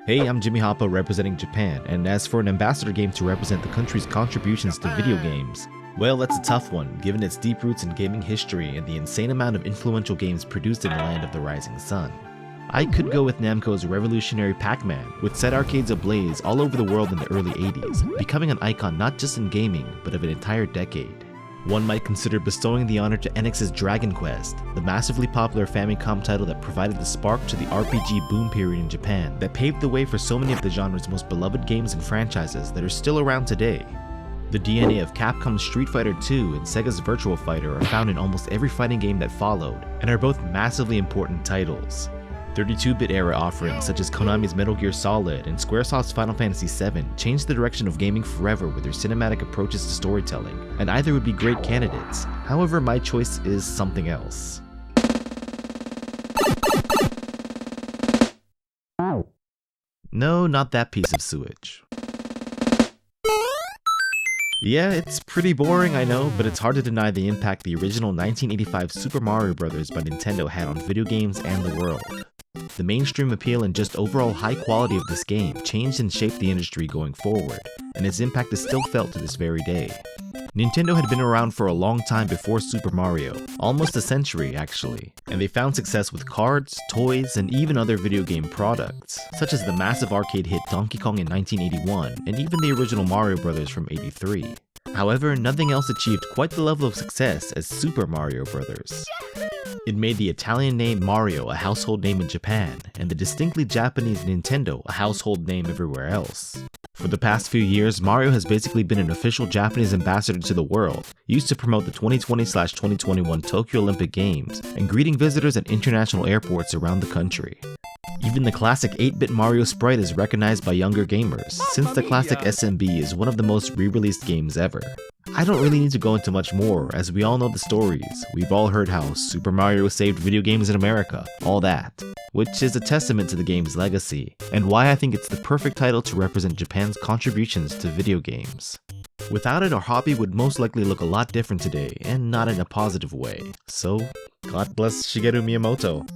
Hey, I'm Jimmy Hoppa representing Japan, and as for an ambassador game to represent the country's contributions to video games, well, that's a tough one, given its deep roots in gaming history and the insane amount of influential games produced in the land of the rising sun. I could go with Namco's revolutionary Pac-Man, with set arcades ablaze all over the world in the early 80s, becoming an icon not just in gaming, but of an entire decade. One might consider bestowing the honor to NX's Dragon Quest, the massively popular Famicom title that provided the spark to the RPG boom period in Japan that paved the way for so many of the genre's most beloved games and franchises that are still around today. The DNA of Capcom's Street Fighter II and Sega's Virtua Fighter are found in almost every fighting game that followed, and are both massively important titles. 32-bit era offerings such as Konami's Metal Gear Solid and Squaresoft's Final Fantasy VII changed the direction of gaming forever with their cinematic approaches to storytelling, and either would be great candidates. However, my choice is something else. No, not that piece of sewage. Yeah, it's pretty boring, I know, but it's hard to deny the impact the original 1985 Super Mario Bros. By Nintendo had on video games and the world. The mainstream appeal and just overall high quality of this game changed and shaped the industry going forward, and its impact is still felt to this very day. Nintendo had been around for a long time before Super Mario, almost a century actually, and they found success with cards, toys, and even other video game products, such as the massive arcade hit Donkey Kong in 1981, and even the original Mario Bros. From '83. However, nothing else achieved quite the level of success as Super Mario Bros. It made the Italian name Mario a household name in Japan, and the distinctly Japanese Nintendo a household name everywhere else. For the past few years, Mario has basically been an official Japanese ambassador to the world, used to promote the 2020/2021 Tokyo Olympic Games, and greeting visitors at international airports around the country. Even the classic 8-bit Mario sprite is recognized by younger gamers, since the classic SMB is one of the most re-released games ever. I don't really need to go into much more, as we all know the stories. We've all heard how Super Mario saved video games in America, all that, which is a testament to the game's legacy, and why I think it's the perfect title to represent Japan's contributions to video games. Without it, our hobby would most likely look a lot different today, and not in a positive way. So, God bless Shigeru Miyamoto.